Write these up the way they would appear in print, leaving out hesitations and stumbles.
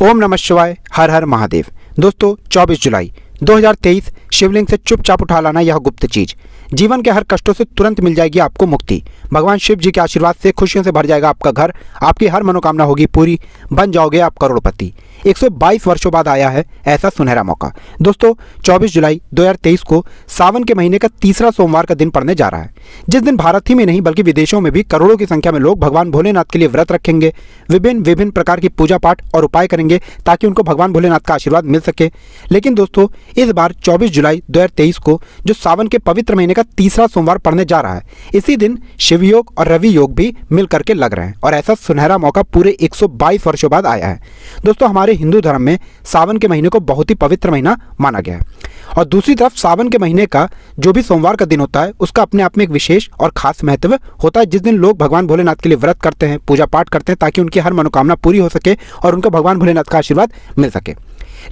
ओम नमः शिवाय, हर हर महादेव। दोस्तों 24 जुलाई 2023 शिवलिंग से चुपचाप उठा लाना यह गुप्त चीज जीवन के हर कष्टों से तुरंत मिल जाएगी आपको मुक्ति। भगवान शिव जी के आशीर्वाद से खुशियों से भर जाएगा आपका घर, आपकी हर मनोकामना होगी पूरी, बन जाओगे आप करोड़पति। 122 वर्षों बाद आया है ऐसा सुनहरा मौका। दोस्तों 24 जुलाई 2023 को सावन के महीने का तीसरा सोमवार का दिन पड़ने जा रहा है, जिस दिन भारत ही में नहीं बल्कि विदेशों में भी करोड़ों की संख्या में लोग भगवान भोलेनाथ के लिए व्रत रखेंगे, विभिन्न प्रकार की पूजा पाठ और उपाय करेंगे ताकि उनको भगवान भोलेनाथ का आशीर्वाद मिल सके। लेकिन दोस्तों इस बार 24 जुलाई 2023 को जो सावन के पवित्र महीने का तीसरा सोमवार पड़ने जा रहा है, इसी दिन शिव योग और रवि योग भी मिल करके लग रहे हैं और ऐसा सुनहरा मौका पूरे 122 वर्षों बाद आया है। दोस्तों हमारे हिंदू धर्म में सावन के महीने को बहुत ही पवित्र महीना माना गया है और दूसरी तरफ सावन के महीने का जो भी सोमवार का दिन होता है उसका अपने आप में एक विशेष और खास महत्व होता है, जिस दिन लोग भगवान भोलेनाथ के लिए व्रत करते हैं, पूजा पाठ करते हैं ताकि उनकी हर मनोकामना पूरी हो सके और उनको भगवान भोलेनाथ का आशीर्वाद मिल सके।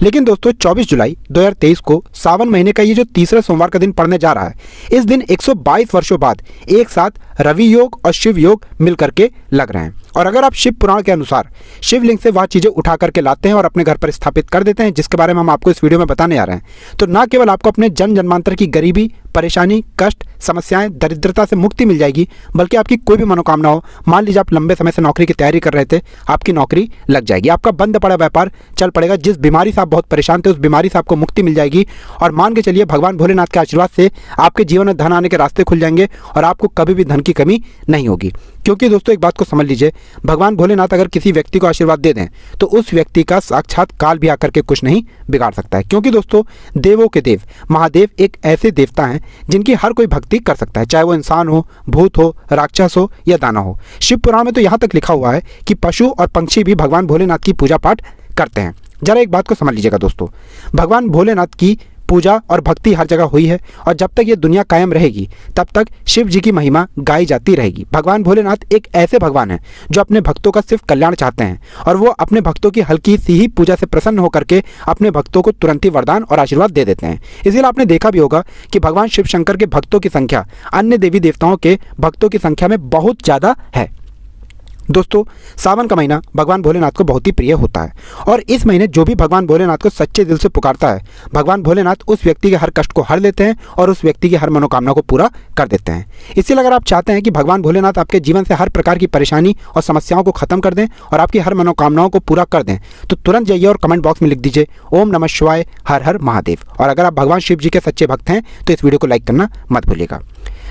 लेकिन दोस्तों 24 जुलाई 2023 को सावन महीने का ये जो तीसरा सोमवार का दिन पड़ने जा रहा है, इस दिन 122 वर्षों बाद एक साथ रवि योग और शिव योग मिल करके लग रहे हैं। और अगर आप शिव पुराण के अनुसार शिवलिंग से वह चीज़ें उठा करके लाते हैं और अपने घर पर स्थापित कर देते हैं, जिसके बारे में हम आपको इस वीडियो में बताने आ रहे हैं, तो न केवल आपको अपने जन्म जन्मांतर की गरीबी, परेशानी, कष्ट, समस्याएं, दरिद्रता से मुक्ति मिल जाएगी, बल्कि आपकी कोई भी मनोकामना हो, मान लीजिए आप लंबे समय से नौकरी की तैयारी कर रहे थे, आपकी नौकरी लग जाएगी, आपका बंद पड़ा व्यापार चल पड़ेगा, जिस बीमारी से आप बहुत परेशान थे उस बीमारी से आपको मुक्ति मिल जाएगी और मान के चलिए भगवान भोलेनाथ के आशीर्वाद से आपके जीवन में धन आने के रास्ते खुल जाएंगे और आपको कभी भी धन की कमी नहीं होगी। क्योंकि दोस्तों एक बात को समझ लीजिए, भगवान भोलेनाथ अगर किसी व्यक्ति को आशीर्वाद दे दें तो उस व्यक्ति का साक्षात काल भी आकर के कुछ नहीं बिगाड़ सकता है। क्योंकि दोस्तों देवों के देव महादेव एक ऐसे देवता हैं जिनकी हर कोई भक्ति कर सकता है, चाहे वो इंसान हो, भूत हो, राक्षस हो या दाना हो। शिव पुराण में तो यहाँ तक लिखा हुआ है कि पशु और पंछी भी भगवान भोलेनाथ की पूजा पाठ करते हैं। जरा एक बात को समझ लीजिएगा दोस्तों, भगवान भोलेनाथ की पूजा और भक्ति हर जगह हुई है और जब तक ये दुनिया कायम रहेगी तब तक शिव जी की महिमा गाई जाती रहेगी। भगवान भोलेनाथ एक ऐसे भगवान हैं जो अपने भक्तों का सिर्फ कल्याण चाहते हैं और वो अपने भक्तों की हल्की सी ही पूजा से प्रसन्न होकर के अपने भक्तों को तुरंत ही वरदान और आशीर्वाद दे देते हैं। इसीलिए आपने देखा भी होगा कि भगवान शिव शंकर के भक्तों की संख्या अन्य देवी देवताओं के भक्तों की संख्या में बहुत ज़्यादा है। दोस्तों सावन का महीना भगवान भोलेनाथ को बहुत ही प्रिय होता है और इस महीने जो भी भगवान भोलेनाथ को सच्चे दिल से पुकारता है, भगवान भोलेनाथ उस व्यक्ति के हर कष्ट को हर लेते हैं और उस व्यक्ति की हर मनोकामना को पूरा कर देते हैं। इसीलिए अगर आप चाहते हैं कि भगवान भोलेनाथ आपके जीवन से हर प्रकार की परेशानी और समस्याओं को खत्म कर दें और आपकी हर मनोकामनाओं को पूरा कर दें, तो तुरंत जाइए और कमेंट बॉक्स में लिख दीजिए ओम नमः शिवाय, हर हर महादेव। और अगर आप भगवान शिव जी के सच्चे भक्त हैं तो इस वीडियो को लाइक करना मत भूलिएगा।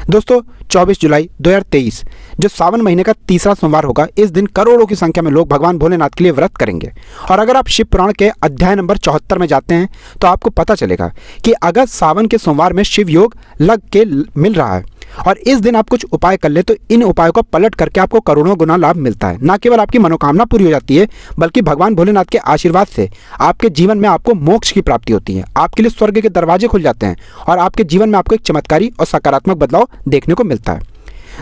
दोस्तों 24 जुलाई 2023 जो सावन महीने का तीसरा सोमवार होगा, इस दिन करोड़ों की संख्या में लोग भगवान भोलेनाथ के लिए व्रत करेंगे। और अगर आप शिव पुराण के अध्याय नंबर 74 में जाते हैं तो आपको पता चलेगा कि अगर सावन के सोमवार में शिव योग लग के मिल रहा है और इस दिन आप कुछ उपाय कर ले तो इन उपायों को पलट करके आपको करोड़ों गुना लाभ मिलता है। न केवल आपकी मनोकामना पूरी हो जाती है बल्कि भगवान भोलेनाथ के आशीर्वाद से आपके जीवन में आपको मोक्ष की प्राप्ति होती है, आपके लिए स्वर्ग के दरवाजे खुल जाते हैं और आपके जीवन में आपको एक चमत्कारी और सकारात्मक बदलाव देखने को मिलता है।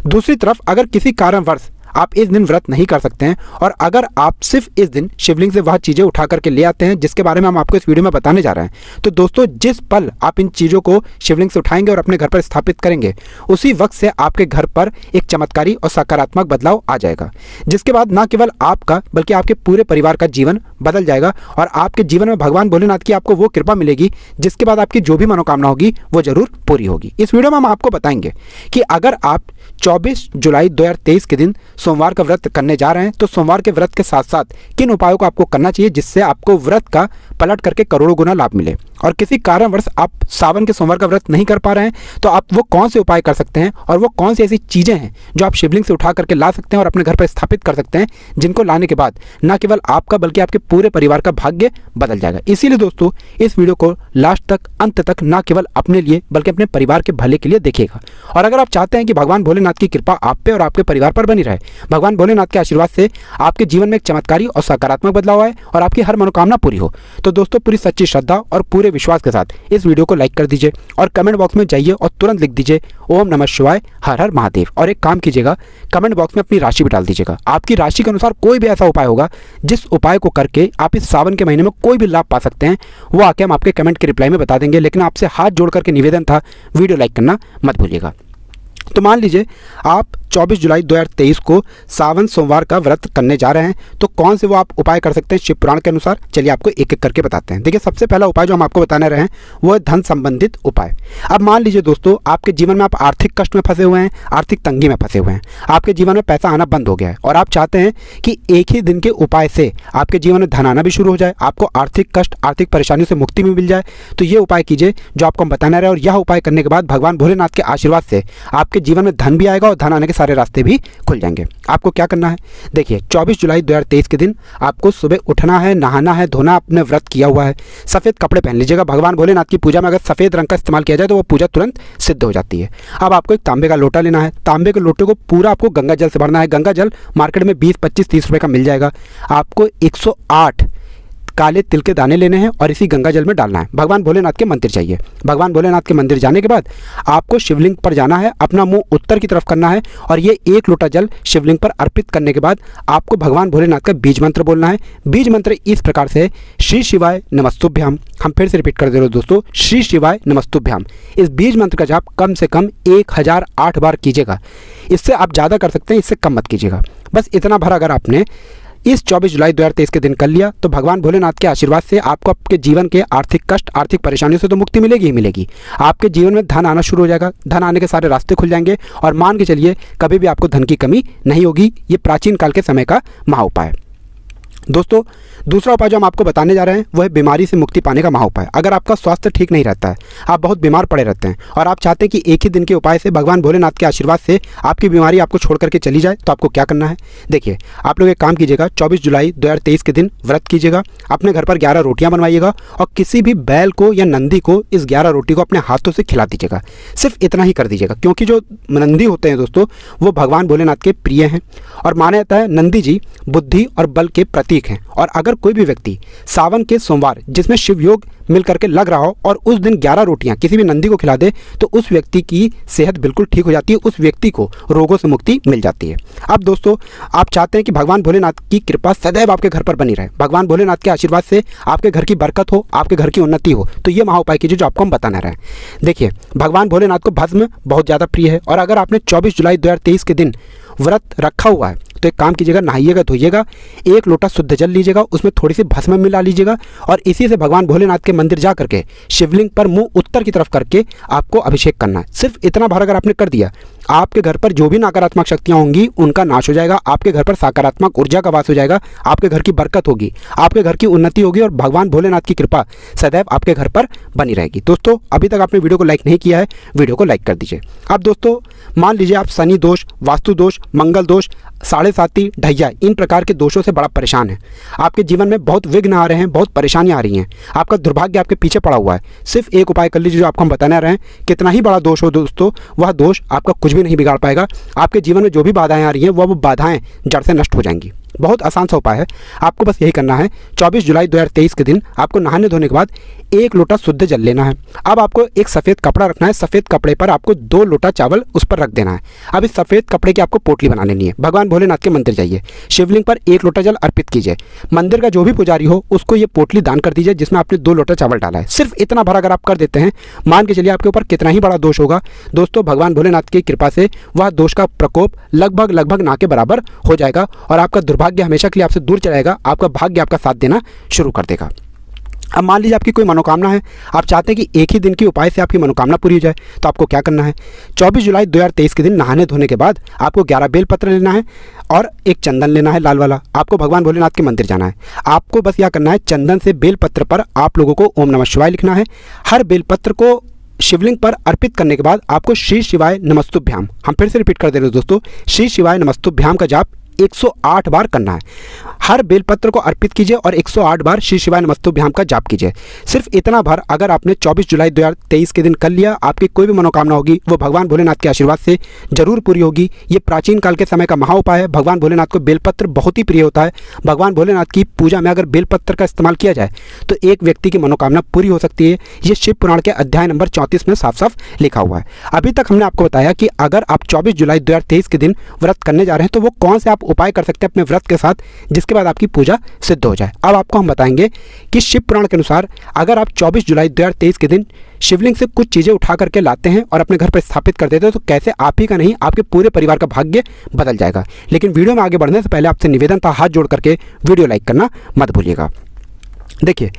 दूसरी तरफ अगर किसी कारणवश आप इस दिन व्रत नहीं कर सकते हैं और अगर आप सिर्फ इस दिन शिवलिंग से वह चीज़ें उठा करके ले आते हैं जिसके बारे में हम आपको इस वीडियो में बताने जा रहे हैं, तो दोस्तों जिस पल आप इन चीज़ों को शिवलिंग से उठाएंगे और अपने घर पर स्थापित करेंगे उसी वक्त से आपके घर पर एक चमत्कारी और सकारात्मक बदलाव आ जाएगा, जिसके बाद न केवल आपका बल्कि आपके पूरे परिवार का जीवन बदल जाएगा और आपके जीवन में भगवान भोलेनाथ की आपको वो कृपा मिलेगी जिसके बाद आपकी जो भी मनोकामना होगी वो जरूर पूरी होगी। इस वीडियो में हम आपको बताएंगे कि अगर आप 24 जुलाई 2023 के दिन सोमवार का व्रत करने जा रहे हैं तो सोमवार के व्रत के साथ साथ किन उपायों को आपको करना चाहिए जिससे आपको व्रत का पलट करके करोड़ों गुना लाभ मिले। और किसी कारणवश आप सावन के सोमवार का व्रत नहीं कर पा रहे हैं तो आप वो कौन से उपाय कर सकते हैं और वो कौन सी ऐसी चीज़ें हैं जो आप शिवलिंग से उठा करके ला सकते हैं और अपने घर पर स्थापित कर सकते हैं, जिनको लाने के बाद न केवल आपका बल्कि आपके पूरे परिवार का भाग्य बदल जाएगा। इसीलिए दोस्तों इस वीडियो को लास्ट तक, अंत तक न केवल अपने लिए बल्कि अपने परिवार के भले के लिए देखिएगा। और अगर आप चाहते हैं कि भगवान भोलेनाथ की कृपा आप पे और आपके परिवार पर बनी रहे, भगवान भोलेनाथ के आशीर्वाद से आपके जीवन में एक चमत्कारी और सकारात्मक बदलाव आए और आपकी हर मनोकामना पूरी हो, तो दोस्तों पूरी सच्ची श्रद्धा और पूरे विश्वास के साथ इस वीडियो को लाइक कर दीजिए और कमेंट बॉक्स में जाइए और तुरंत लिख दीजिए ओम नमः शिवाय, हर हर महादेव। और एक काम कीजिएगा, कमेंट बॉक्स में अपनी राशि भी डाल दीजिएगा। आपकी राशि के अनुसार कोई भी ऐसा उपाय होगा जिस उपाय को करके आप इस सावन के महीने में कोई भी लाभ पा सकते हैं, वो आके हम आपके कमेंट के रिप्लाई में बता देंगे। लेकिन आपसे हाथ जोड़ करके निवेदन था, वीडियो लाइक करना मत भूलिएगा। तो मान लीजिए आप 24 जुलाई 2023 को सावन सोमवार का व्रत करने जा रहे हैं, तो कौन से वो आप उपाय कर सकते हैं शिव पुराण के अनुसार, चलिए आपको एक एक करके बताते हैं। देखिए, सबसे पहला उपाय जो हम आपको बताने रहे हैं वो है धन संबंधित उपाय। अब मान लीजिए दोस्तों, आपके जीवन में आप आर्थिक कष्ट में फंसे हुए हैं, आर्थिक तंगी में फंसे हुए हैं, आपके जीवन में पैसा आना बंद हो गया है और आप चाहते हैं कि एक ही दिन के उपाय से आपके जीवन में धन आना भी शुरू हो जाए, आपको आर्थिक कष्ट, आर्थिक परेशानियों से मुक्ति भी मिल जाए। तो ये उपाय कीजिए जो आपको हम बताने रहे हैं, और यह उपाय करने के बाद भगवान भोलेनाथ के आशीर्वाद से आपके जीवन में धन भी आएगा और धन आने के सारे रास्ते भी खुल जाएंगे। आपको क्या करना है, देखिए 24 जुलाई 2023 के दिन आपको सुबह उठना है, नहाना है, धोना, अपने व्रत किया हुआ है, सफ़ेद कपड़े पहन लीजिएगा। भगवान भोलेनाथ की पूजा में अगर सफ़ेद रंग का इस्तेमाल किया जाए तो वो पूजा तुरंत सिद्ध हो जाती है। अब आपको एक तांबे का लोटा लेना है, तांबे के लोटे को पूरा आपको गंगा जल से भरना है। गंगा जल मार्केट में 20, 25, 30 रुपये का मिल जाएगा। आपको 108 काले तिल के दाने लेने हैं और इसी गंगा जल में डालना है। भगवान भोलेनाथ के मंदिर चाहिए। भगवान भोलेनाथ के मंदिर जाने के बाद आपको शिवलिंग पर जाना है, अपना मुंह उत्तर की तरफ करना है और ये 1 लोटा जल शिवलिंग पर अर्पित करने के बाद आपको भगवान भोलेनाथ का बीज मंत्र बोलना है। बीज मंत्र इस प्रकार से है, श्री शिवाय नमस्तुभ्याम। हम फिर से रिपीट कर दे रहे हो दोस्तों, श्री शिवाय नमस्तुभ्याम। इस बीज मंत्र का जाप कम से कम 1008 बार कीजिएगा। इससे आप ज़्यादा कर सकते हैं, इससे कम मत कीजिएगा। बस इतना भर अगर आपने इस 24 जुलाई 2023 के दिन कर लिया तो भगवान भोलेनाथ के आशीर्वाद से आपको आपके जीवन के आर्थिक कष्ट, आर्थिक परेशानियों से तो मुक्ति मिलेगी ही मिलेगी। आपके जीवन में धन आना शुरू हो जाएगा, धन आने के सारे रास्ते खुल जाएंगे और मान के चलिए कभी भी आपको धन की कमी नहीं होगी। ये प्राचीन काल के समय का महाउपाय है। दोस्तों, दूसरा उपाय जो हम आपको बताने जा रहे हैं वो है बीमारी से मुक्ति पाने का महाउपाय। अगर आपका स्वास्थ्य ठीक नहीं रहता है, आप बहुत बीमार पड़े रहते हैं और आप चाहते हैं कि एक ही दिन के उपाय से भगवान भोलेनाथ के आशीर्वाद से आपकी बीमारी आपको छोड़ करके चली जाए, तो आपको क्या करना है, देखिए आप लोग एक काम कीजिएगा। 24 जुलाई 2023 के दिन व्रत कीजिएगा, अपने घर पर 11 रोटियां बनवाइएगा और किसी भी बैल को या नंदी को इस 11 रोटी को अपने हाथों से खिला दीजिएगा। सिर्फ इतना ही कर दीजिएगा, क्योंकि जो नंदी होते हैं दोस्तों वो भगवान भोलेनाथ के प्रिय हैं और माना जाता है नंदी जी बुद्धि और बल के प्रतीक हैं। और अगर कोई भी व्यक्ति सावन के सोमवार जिसमें शिव योग मिल करके लग रहा हो और उस दिन 11 रोटियां किसी भी नंदी को खिला दे तो उस व्यक्ति की सेहत बिल्कुल ठीक हो जाती है, उस व्यक्ति को रोगों से मुक्ति मिल जाती है। अब दोस्तों, आप चाहते हैं कि भगवान भोलेनाथ की कृपा सदैव आपके घर पर बनी रहे, भगवान भोलेनाथ के आशीर्वाद से आपके घर की बरकत हो, आपके घर की उन्नति हो, तो ये महाउपाय कीजिए जो आपको हम बताना रहे हैं। देखिए, भगवान भोलेनाथ को भस्म बहुत ज़्यादा प्रिय है और अगर आपने 24 जुलाई 2023 के दिन व्रत रखा हुआ है तो एक काम कीजिएगा, नहाइएगा, धोइएगा, 1 लोटा शुद्ध जल लीजिएगा, उसमें थोड़ी सी भस्म मिला लीजिएगा और इसी से भगवान भोलेनाथ के मंदिर जा करके शिवलिंग पर मुंह उत्तर की तरफ करके आपको अभिषेक करना है। सिर्फ इतना भर अगर आपने कर दिया, आपके घर पर जो भी नकारात्मक शक्तियां होंगी उनका नाश हो जाएगा, आपके घर पर सकारात्मक ऊर्जा का वास हो जाएगा, आपके घर की बरकत होगी, आपके घर की उन्नति होगी और भगवान भोलेनाथ की कृपा सदैव आपके घर पर बनी रहेगी। दोस्तों, अभी तक आपने वीडियो को लाइक नहीं किया है, वीडियो को लाइक कर दीजिए। अब दोस्तों, मान लीजिए आप शनि दोष, वास्तु दोष, मंगल दोष, 7.5 ढैया, इन प्रकार के दोषों से बड़ा परेशान है, आपके जीवन में बहुत विघ्न आ रहे हैं, बहुत परेशानियां आ रही हैं, आपका दुर्भाग्य आपके पीछे पड़ा हुआ है। सिर्फ एक उपाय कर लीजिए जो आपको हम बताने रहे हैं। कितना ही बड़ा दोष हो दोस्तों, वह दोष आपका कुछ भी नहीं बिगाड़ पाएगा। आपके जीवन में जो भी बाधाएं आ रही हैं वो बाधाएं जड़ से नष्ट हो जाएंगी। बहुत आसान सा उपाय है, आपको बस यही करना है। 24 जुलाई 2023 के दिन आपको नहाने धोने के बाद 1 लोटा शुद्ध जल लेना है। अब आपको एक सफ़ेद कपड़ा रखना है, सफ़ेद कपड़े पर आपको 2 लोटा चावल उस पर रख देना है। अब इस सफ़ेद कपड़े की आपको पोटली बना लेनी है। भगवान भोलेनाथ के मंदिर जाइए, शिवलिंग पर 1 लोटा जल अर्पित कीजिए, मंदिर का जो भी पुजारी हो उसको ये पोटली दान कर दीजिए जिसमें आपने 2 लोटा चावल डाला है। सिर्फ इतना भर अगर आप कर देते हैं, मान के चलिए आपके ऊपर कितना ही बड़ा दोष होगा दोस्तों, भगवान भोलेनाथ की कृपा से वह दोष का प्रकोप लगभग ना के बराबर हो जाएगा और आपका दुर्भाग्य हमेशा के लिए आपसे दूर चलाएगा, आपका भाग्य आपका साथ देना शुरू कर देगा। अब मान लीजिए आपकी कोई मनोकामना है, आप चाहते हैं कि एक ही दिन के उपाय से आपकी मनोकामना पूरी हो जाए, तो आपको क्या करना है, 24 जुलाई 2023 के दिन नहाने धोने के बाद आपको 11 बेलपत्र लेना है और एक चंदन लेना है लाल वाला। आपको भगवान भोलेनाथ के मंदिर जाना है। आपको बस यह करना है, चंदन से बेलपत्र पर आप लोगों को ओम नमः शिवाय लिखना है। हर बेलपत्र को शिवलिंग पर अर्पित करने के बाद आपको श्री शिवाय नमस्तुभ्याम, हम फिर से रिपीट कर दे रहे हैं दोस्तों, श्री शिवाय नमस्तुभ्याम का जाप 108 बार करना है। हर बेलपत्र को अर्पित कीजिए और 108 बार श्री शिवाय नमस्तुभ्याम का जाप कीजिए। सिर्फ इतना भर अगर आपने 24 जुलाई 2023 के दिन कर लिया, आपकी कोई भी मनोकामना होगी वो भगवान भोलेनाथ के आशीर्वाद से जरूर पूरी होगी। ये प्राचीन काल के समय का महाउपाय है। भगवान भोलेनाथ को बेलपत्र बहुत ही प्रिय होता है। भगवान भोलेनाथ की पूजा में अगर बेलपत्र का इस्तेमाल किया जाए तो एक व्यक्ति की मनोकामना पूरी हो सकती है। ये शिव पुराण के अध्याय नंबर 34 में साफ साफ लिखा हुआ है। अभी तक हमने आपको बताया कि अगर आप 24 जुलाई 2023 के दिन व्रत करने जा रहे हैं तो वो कौन से आप उपाय कर सकते हैं अपने व्रत के साथ, जिसके बाद आपकी पूजा सिद्ध हो जाए। अब आपको हम बताएंगे कि शिव पुराण के अनुसार अगर आप 24 जुलाई 2023 के दिन शिवलिंग से कुछ चीज़ें उठा करके लाते हैं और अपने घर पर स्थापित कर देते हैं तो कैसे आप ही का नहीं आपके पूरे परिवार का भाग्य बदल जाएगा। लेकिन वीडियो में आगे बढ़ने से पहले आपसे निवेदन था, हाथ जोड़ करके वीडियो लाइक करना मत भूलिएगा। देखिए,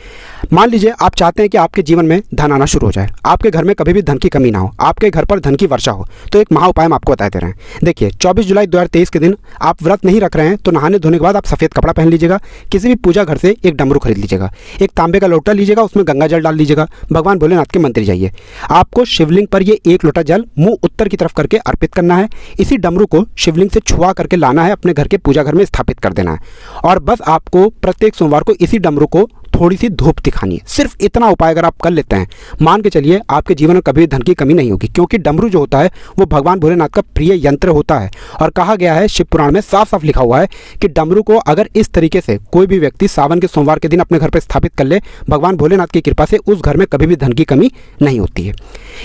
मान लीजिए आप चाहते हैं कि आपके जीवन में धन आना शुरू हो जाए, आपके घर में कभी भी धन की कमी ना हो, आपके घर पर धन की वर्षा हो, तो एक महा उपाय हम आपको बता दे रहे हैं। देखिए, 24 जुलाई 2023 के दिन आप व्रत नहीं रख रहे हैं तो नहाने धोने के बाद आप सफ़ेद कपड़ा पहन लीजिएगा, किसी भी पूजा घर से एक डमरू खरीद लीजिएगा, एक तांबे का लोटा लीजिएगा, उसमें गंगा जल डाल लीजिएगा, भगवान भोलेनाथ के मंदिर जाइए। आपको शिवलिंग पर ये एक लोटा जल मुँह उत्तर की तरफ करके अर्पित करना है। इसी डमरू को शिवलिंग से छुआ करके लाना है, अपने घर के पूजा घर में स्थापित कर देना है और बस आपको प्रत्येक सोमवार को इसी डमरू को थोड़ी सी धूप दिखानी है। सिर्फ इतना उपाय अगर आप कर लेते हैं, मान के चलिए आपके जीवन में कभी धन की कमी नहीं होगी, क्योंकि डमरू जो होता है वो भगवान भोलेनाथ का प्रिय यंत्र होता है। और कहा गया है, शिव पुराण में साफ साफ लिखा हुआ है कि डमरू को अगर इस तरीके से कोई भी व्यक्ति सावन के सोमवार के दिन अपने घर पर स्थापित कर ले, भगवान भोलेनाथ की कृपा से उस घर में कभी भी धन की कमी नहीं होती है।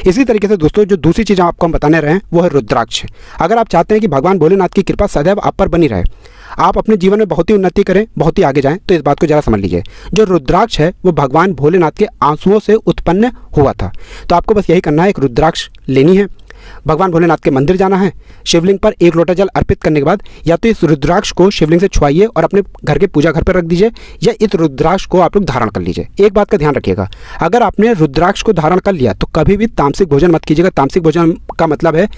इसी तरीके से दोस्तों, जो दूसरी चीज़ आपको हम बताने रहे हैं वो है रुद्राक्ष। अगर आप चाहते हैं कि भगवान भोलेनाथ की कृपा सदैव आप पर बनी रहे, आप अपने जीवन में बहुत ही उन्नति करें, बहुत ही आगे जाएं, तो इस बात को जरा समझ लीजिए। जो रुद्राक्ष है वो भगवान भोलेनाथ के आंसुओं से उत्पन्न हुआ था। तो आपको बस यही करना है, एक रुद्राक्ष लेनी है, भगवान भोलेनाथ के मंदिर जाना है, शिवलिंग पर एक लोटा जल अर्पित करने के बाद या तो इस रुद्राक्ष को शिवलिंग से छुआइए और अपने घर के पूजा घर पर रख दीजिए, या इस रुद्राक्ष को आप लोग धारण कर लीजिए। एक बात का ध्यान रखिएगा, अगर आपने रुद्राक्ष को धारण कर लिया तो कभी भी तामसिक भोजन मत कीजिएगा। तामसिक भोजन का मतलब है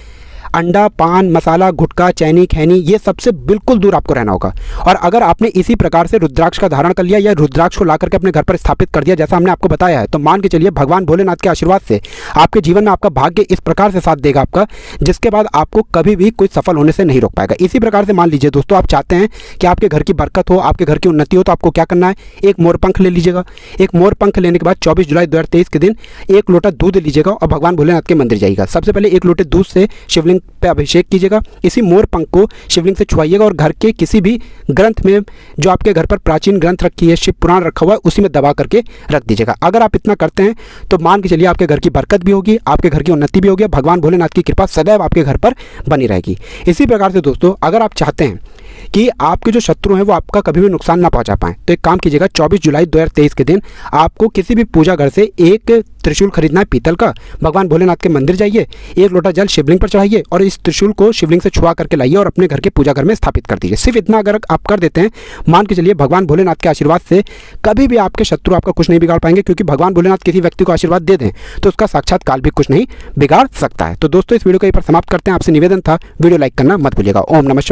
अंडा, पान, मसाला, गुटखा, चैनी, खैनी, ये सबसे बिल्कुल दूर आपको रहना होगा। और अगर आपने इसी प्रकार से रुद्राक्ष का धारण कर लिया या रुद्राक्ष को ला करके अपने घर पर स्थापित कर दिया जैसा हमने आपको बताया है, तो मान के चलिए भगवान भोलेनाथ के आशीर्वाद से आपके जीवन में आपका भाग्य इस प्रकार से साथ देगा आपका, जिसके बाद आपको कभी भी कोई सफल होने से नहीं रोक पाएगा। इसी प्रकार से मान लीजिए दोस्तों, आप चाहते हैं कि आपके घर की बरकत हो, आपके घर की उन्नति हो, तो आपको क्या करना है, एक मोरपंख ले लीजिएगा। एक मोरपंख लेने के बाद 24 जुलाई 2023 के दिन एक लोटा दूध लीजिएगा और भगवान भोलेनाथ के मंदिर जाइएगा। सबसे पहले एक लोटे दूध से शिवलिंग पर अभिषेक कीजिएगा, इसी मोर पंख को शिवलिंग से छुआइएगा और घर के किसी भी ग्रंथ में, जो आपके घर पर प्राचीन ग्रंथ रखी है, शिव पुराण रखा हुआ है, उसी में दबा करके रख दीजिएगा। अगर आप इतना करते हैं तो मान के चलिए आपके घर की बरकत भी होगी, आपके घर की उन्नति भी होगी, भगवान भोलेनाथ की कृपा सदैव आपके घर पर बनी रहेगी। इसी प्रकार से दोस्तों, अगर आप चाहते हैं कि आपके जो शत्रु हैं वो आपका कभी भी नुकसान ना पहुंचा पाएं, तो एक काम कीजिएगा, 24 जुलाई 2023 के दिन आपको किसी भी पूजा घर से एक त्रिशूल खरीदना है पीतल का, भगवान भोलेनाथ के मंदिर जाइए, एक लोटा जल शिवलिंग पर चढ़ाइए और इस त्रिशूल को शिवलिंग से छुआ करके लाइए और अपने घर के पूजा घर में स्थापित कर दीजिए। सिर्फ इतना अगर आप कर देते हैं, मान के चलिए भगवान भोलेनाथ के आशीर्वाद से कभी भी आपके शत्रु आपका कुछ नहीं बिगाड़ पाएंगे, क्योंकि भगवान भोलेनाथ किसी व्यक्ति को आशीर्वाद दे दें तो उसका साक्षात काल भी कुछ नहीं बिगाड़ सकता है। तो दोस्तों, इस वीडियो को यहीं पर समाप्त करते हैं। आपसे निवेदन था, वीडियो लाइक करना मत भूलिएगा। ओम नमः शिवाय।